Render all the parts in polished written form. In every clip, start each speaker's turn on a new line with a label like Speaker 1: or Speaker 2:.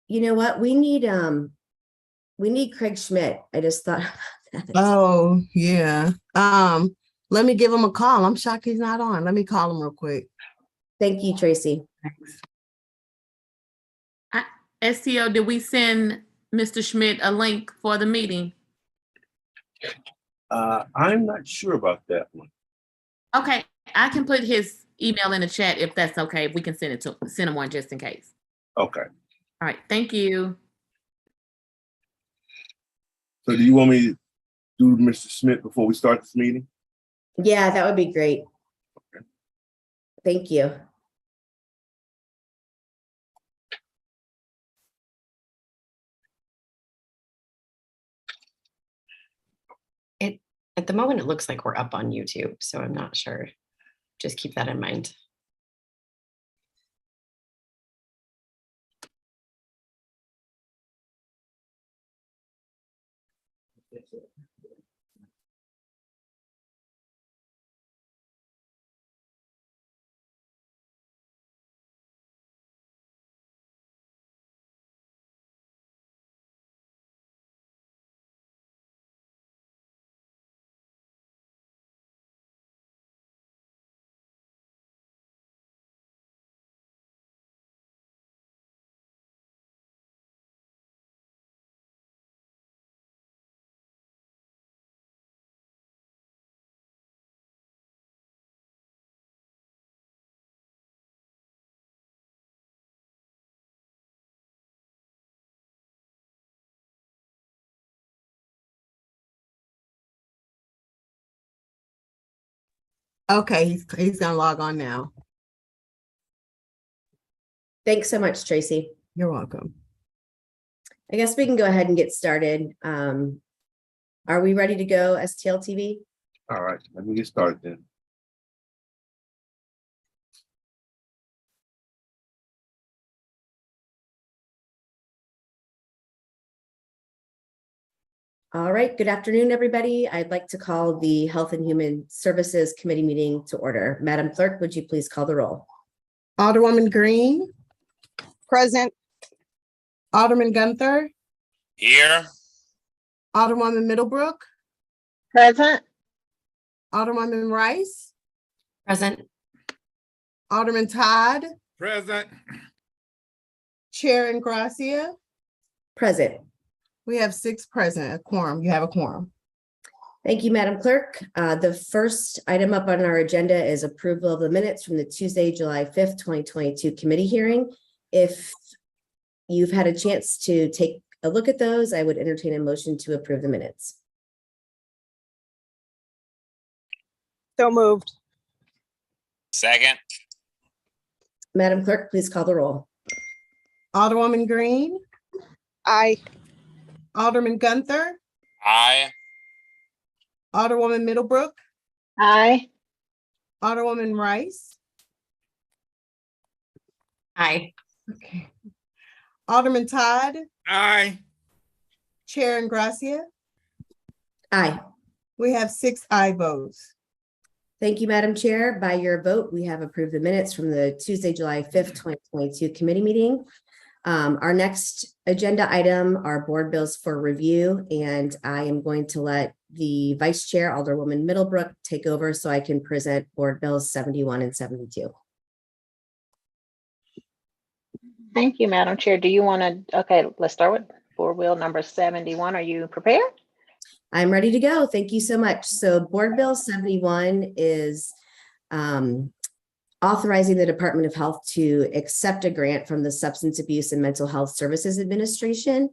Speaker 1: You know what? We need Craig Schmidt. I just thought about that.
Speaker 2: Oh, yeah. Let me give him a call. I'm shocked he's not on. Let me call him real quick.
Speaker 1: Thank you, Tracy.
Speaker 3: STO, did we send Mr. Schmidt a link for the meeting?
Speaker 4: I'm not sure about that one.
Speaker 3: Okay, I can put his email in the chat if that's okay. If we can send him one just in case.
Speaker 4: Okay.
Speaker 3: All right, thank you.
Speaker 4: So do you want me to do Mr. Smith before we start this meeting?
Speaker 1: Yeah, that would be great.
Speaker 4: Okay.
Speaker 1: Thank you.
Speaker 5: At the moment, it looks like we're up on YouTube, so I'm not sure. Just keep that in mind.
Speaker 2: Okay, he's gonna log on now.
Speaker 1: Thanks so much, Tracy.
Speaker 2: You're welcome.
Speaker 1: I guess we can go ahead and get started. Are we ready to go, STL TV?
Speaker 4: All right, let me get started then.
Speaker 1: All right, good afternoon, everybody. I'd like to call the Health and Human Services Committee meeting to order. Madam Clerk, would you please call the roll?
Speaker 2: Alderwoman Green.
Speaker 6: Present.
Speaker 2: Alderman Gunther.
Speaker 7: Here.
Speaker 2: Alderwoman Middlebrook.
Speaker 6: Present.
Speaker 2: Alderwoman Rice.
Speaker 5: Present.
Speaker 2: Alderman Todd.
Speaker 7: Present.
Speaker 2: Chair Ingracia.
Speaker 1: Present.
Speaker 2: We have 6 present, a quorum. You have a quorum.
Speaker 1: Thank you, Madam Clerk. The first item up on our agenda is approval of the minutes from the Tuesday, July 5th, 2022 committee hearing. If you've had a chance to take a look at those, I would entertain a motion to approve the minutes.
Speaker 6: So moved.
Speaker 7: Second.
Speaker 1: Madam Clerk, please call the roll.
Speaker 2: Alderwoman Green.
Speaker 6: Aye.
Speaker 2: Alderman Gunther.
Speaker 7: Aye.
Speaker 2: Alderwoman Middlebrook.
Speaker 6: Aye.
Speaker 2: Alderwoman Rice.
Speaker 5: Aye.
Speaker 2: Okay. Alderman Todd.
Speaker 7: Aye.
Speaker 2: Chair Ingracia.
Speaker 1: Aye.
Speaker 2: We have 6 aye votes.
Speaker 1: Thank you, Madam Chair. By your vote, we have approved the minutes from the Tuesday, July 5th, 2022 committee meeting. Our next agenda item are board bills for review, and I am going to let the Vice Chair, Alderwoman Middlebrook, take over so I can present board bills 71 and 72.
Speaker 6: Thank you, Madam Chair. Do you want to, okay, let's start with board bill number 71. Are you prepared?
Speaker 1: I'm ready to go. Thank you so much. So board bill 71 is authorizing the Department of Health to accept a grant from the Substance Abuse and Mental Health Services Administration.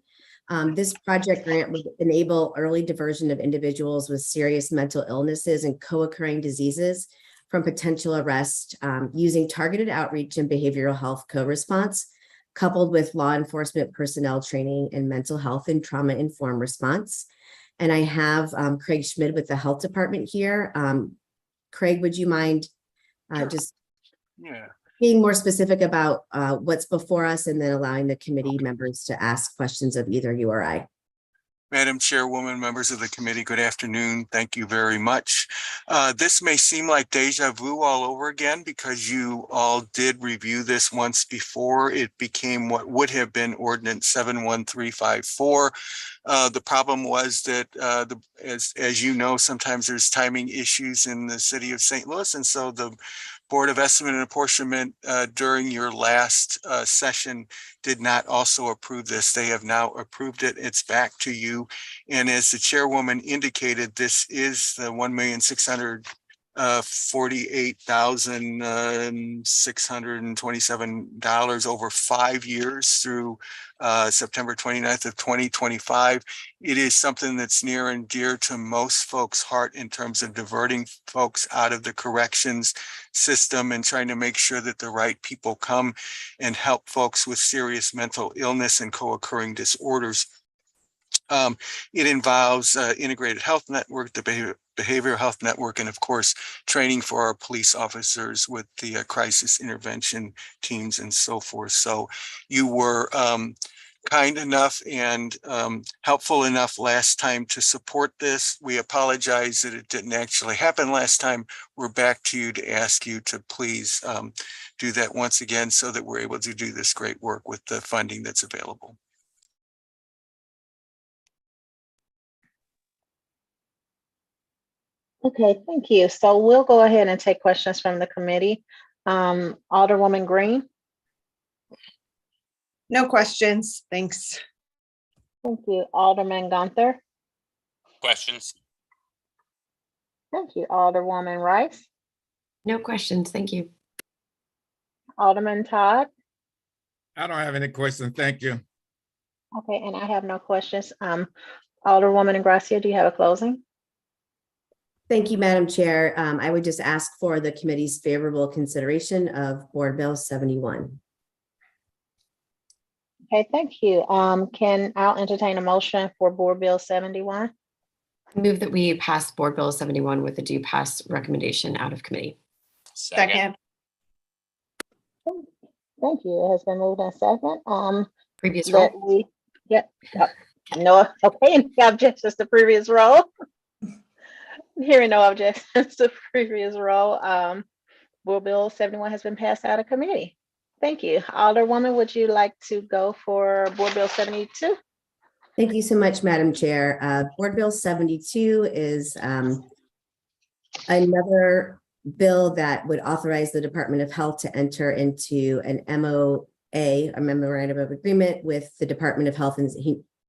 Speaker 1: This project grant would enable early diversion of individuals with serious mental illnesses and co-occurring diseases from potential arrest using targeted outreach and behavioral health co-response, coupled with law enforcement personnel training in mental health and trauma-informed response. And I have Craig Schmidt with the Health Department here. Craig, would you mind just being more specific about what's before us and then allowing the committee members to ask questions of either you or I?
Speaker 8: Madam Chairwoman, members of the committee, good afternoon. Thank you very much. This may seem like deja vu all over again because you all did review this once before. It became what would have been Ordinance 71354. The problem was that, as you know, sometimes there's timing issues in the city of St. Louis. And so the Board of Estimate and Apportionment during your last session did not also approve this. They have now approved it. It's back to you. And as the chairwoman indicated, this is the $1,648,627 over 5 years through September 29th of 2025. It is something that's near and dear to most folks' heart in terms of diverting folks out of the corrections system and trying to make sure that the right people come and help folks with serious mental illness and co-occurring disorders. It involves integrated health network, the behavioral health network, and of course, training for our police officers with the crisis intervention teams and so forth. So you were kind enough and helpful enough last time to support this. We apologize that it didn't actually happen last time. We're back to you to ask you to please do that once again so that we're able to do this great work with the funding that's available.
Speaker 6: Okay, thank you. So we'll go ahead and take questions from the committee. Alderwoman Green.
Speaker 9: No questions, thanks.
Speaker 6: Thank you. Alderman Gunther.
Speaker 7: Questions?
Speaker 6: Thank you. Alderwoman Rice.
Speaker 5: No questions. Thank you.
Speaker 6: Alderman Todd.
Speaker 7: I don't have any questions. Thank you.
Speaker 6: Okay, and I have no questions. Alderwoman Gracia, do you have a closing?
Speaker 1: Thank you, Madam Chair. I would just ask for the committee's favorable consideration of Board Bill 71.
Speaker 6: Okay, thank you. I'll entertain a motion for Board Bill 71.
Speaker 5: Move that we pass Board Bill 71 with a due pass recommendation out of committee.
Speaker 9: Second.
Speaker 6: Thank you. It has been moved and second.
Speaker 5: Previous
Speaker 6: That
Speaker 5: roll.
Speaker 6: we, yep. No, okay, no objections to previous roll. Hearing no objections to previous roll, Board Bill 71 has been passed out of committee. Thank you. Alderwoman, would you like to go for Board Bill 72?
Speaker 1: Thank you so much, Madam Chair. Board Bill 72 is another bill that would authorize the Department of Health to enter into an MOA, a memorandum of agreement with the Department of Health and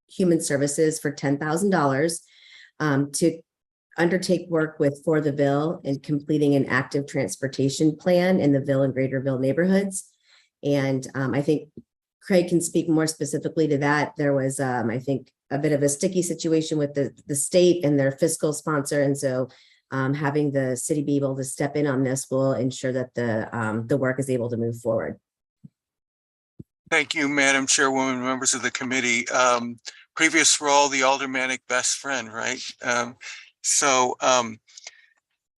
Speaker 1: Human Services for $10,000 to undertake work for the Ville in completing an active transportation plan in the Ville and Greaterville neighborhoods. And I think Craig can speak more specifically to that. There was, I think, a bit of a sticky situation with the state and their fiscal sponsor. And so having the city be able to step in on this will ensure that the work is able to move forward.
Speaker 8: Thank you, Madam Chairwoman, members of the committee. Previous role, the aldermanic best friend, right?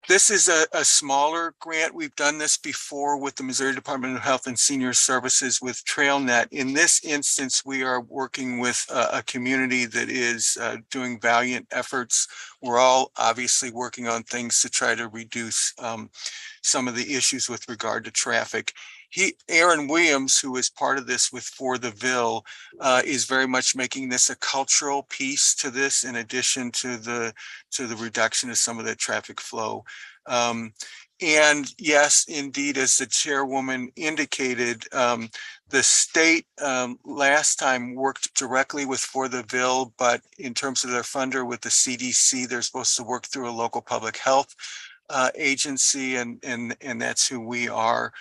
Speaker 8: This is a smaller grant. We've done this before with the Missouri Department of Health and Senior Services with TrailNet. In this instance, we are working with a community that is doing valiant efforts. We're all obviously working on things to try to reduce some of the issues with regard to traffic. Aaron Williams, who is part of this with For the Ville, is very much making this a cultural piece to this, in addition to the reduction of some of the traffic flow. And yes, indeed, as the chairwoman indicated, the state last time worked directly with For the Ville, but in terms of their funder with the CDC, they're supposed to work through a local public health agency, and that's who we are.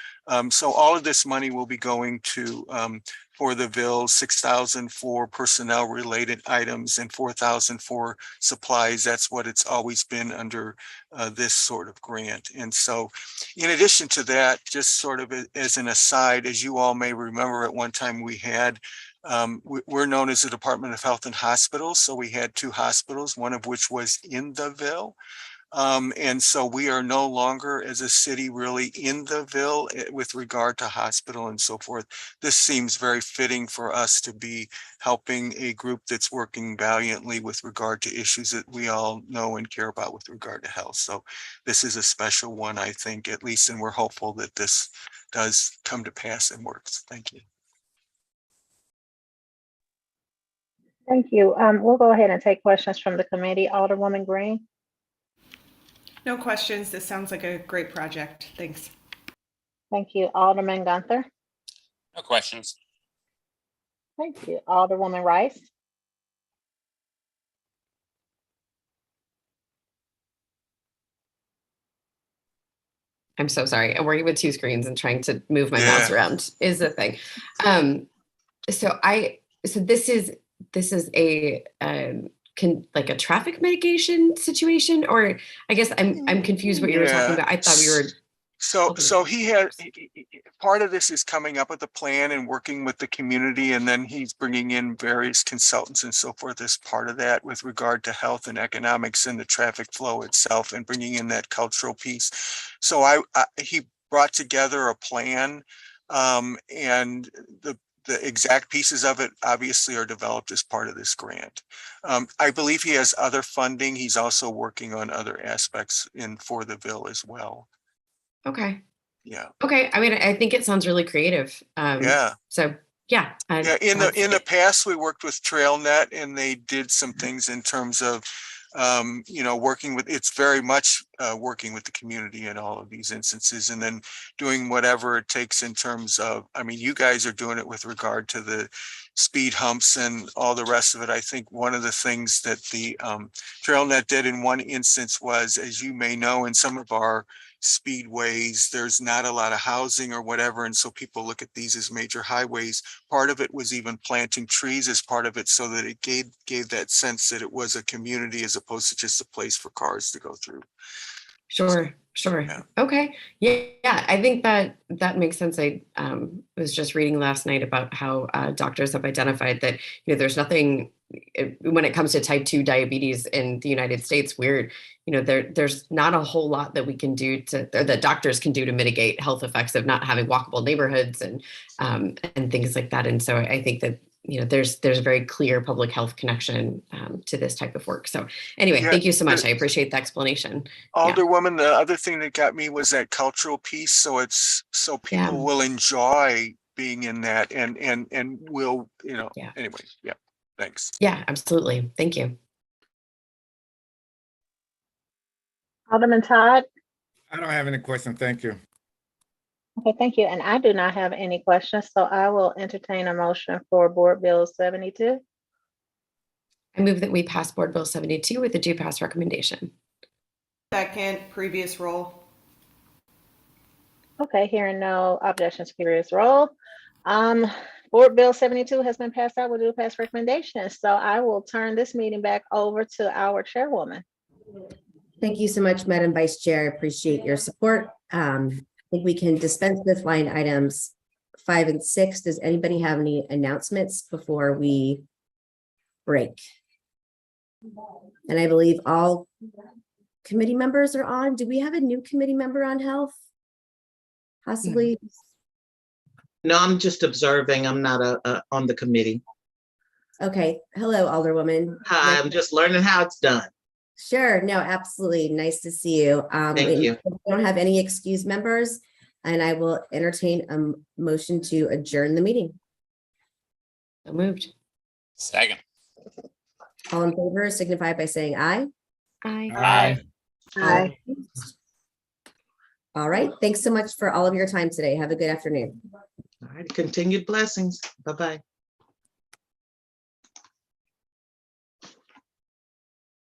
Speaker 8: So all of this money will be going to For the Ville, $6,000 for personnel related items and $4,000 for supplies. That's what it's always been under this sort of grant. And so in addition to that, just sort of as an aside, as you all may remember, at one time we had we're known as the Department of Health and Hospitals. So we had 2 hospitals, one of which was in the Ville. And so we are no longer as a city really in the Ville with regard to hospital and so forth. This seems very fitting for us to be helping a group that's working valiantly with regard to issues that we all know and care about with regard to health. So this is a special one, I think, at least, and we're hopeful that this does come to pass and works. Thank you.
Speaker 6: Thank you. We'll go ahead and take questions from the committee. Alderwoman Green.
Speaker 9: No questions. This sounds like a great project. Thanks.
Speaker 6: Thank you. Alderman Gunther.
Speaker 7: No questions.
Speaker 6: Thank you. Alderwoman Rice.
Speaker 5: I'm so sorry. I'm working with two screens and trying to move my mouse
Speaker 8: Yeah.
Speaker 5: around is the thing. So this is a like a traffic mitigation situation, or I guess I'm confused what you were talking
Speaker 8: Yeah.
Speaker 5: about. I thought we were.
Speaker 8: So he had, part of this is coming up with a plan and working with the community, and then he's bringing in various consultants and so forth as part of that with regard to health and economics and the traffic flow itself, and bringing in that cultural piece. So he brought together a plan, and the exact pieces of it obviously are developed as part of this grant. I believe he has other funding. He's also working on other aspects for the Ville as well.
Speaker 5: Okay.
Speaker 8: Yeah.
Speaker 5: Okay. I mean, I think it sounds really creative.
Speaker 8: Yeah.
Speaker 5: So yeah.
Speaker 8: Yeah. In the past, we worked with TrailNet, and they did some things in terms of, working with, it's very much working with the community in all of these instances, and then doing whatever it takes in terms of, I mean, you guys are doing it with regard to the speed humps and all the rest of it. I think one of the things that the TrailNet did in one instance was, as you may know, in some of our speedways, there's not a lot of housing or whatever, and so people look at these as major highways. Part of it was even planting trees as part of it, so that it gave that sense that it was a community as opposed to just a place for cars to go through.
Speaker 5: Sure.
Speaker 8: Yeah.
Speaker 5: Okay. Yeah. I think that makes sense. I was just reading last night about how doctors have identified that, there's nothing when it comes to type 2 diabetes in the United States, there's not a whole lot that we can do or that doctors can do to mitigate health effects of not having walkable neighborhoods and things like that. And so I think that, there's a very clear public health connection to this type of work. So anyway,
Speaker 8: Yeah,
Speaker 5: thank you so much. I appreciate the explanation.
Speaker 8: Alderwoman, the other thing that got me was that cultural piece. So people will enjoy being in that and will, anyway. Yeah. Thanks.
Speaker 5: Yeah, absolutely. Thank you.
Speaker 6: Alderman Todd.
Speaker 7: I don't have any questions. Thank you.
Speaker 6: Okay, thank you. And I do not have any questions, so I will entertain a motion for Board Bill 72.
Speaker 5: I move that we pass Board Bill 72 with a due pass recommendation.
Speaker 9: Second, previous roll.
Speaker 6: Okay, hearing no objections, previous roll. Board Bill 72 has been passed out with due pass recommendation. So I will turn this meeting back over to our chairwoman.
Speaker 1: Thank you so much, Madam Vice Chair. I appreciate your support. I think we can dispense with line items 5 and 6. Does anybody have any announcements before we break? And I believe all committee members are on. Do we have a new committee member on health? Possibly.
Speaker 10: No, I'm just observing. I'm not on the committee.
Speaker 1: Okay. Hello, Alderwoman.
Speaker 10: Hi, I'm just learning how it's done.
Speaker 1: Sure. No, absolutely. Nice to see you.
Speaker 10: Thank you.
Speaker 1: We don't have any excused members, and I will entertain a motion to adjourn the meeting.
Speaker 5: So moved.
Speaker 7: Second.
Speaker 1: All in favor signify by saying aye.
Speaker 5: Aye.
Speaker 6: Aye.
Speaker 1: All right. Thanks so much for all of your time today. Have a good afternoon.
Speaker 10: All right, continued blessings. Bye-bye.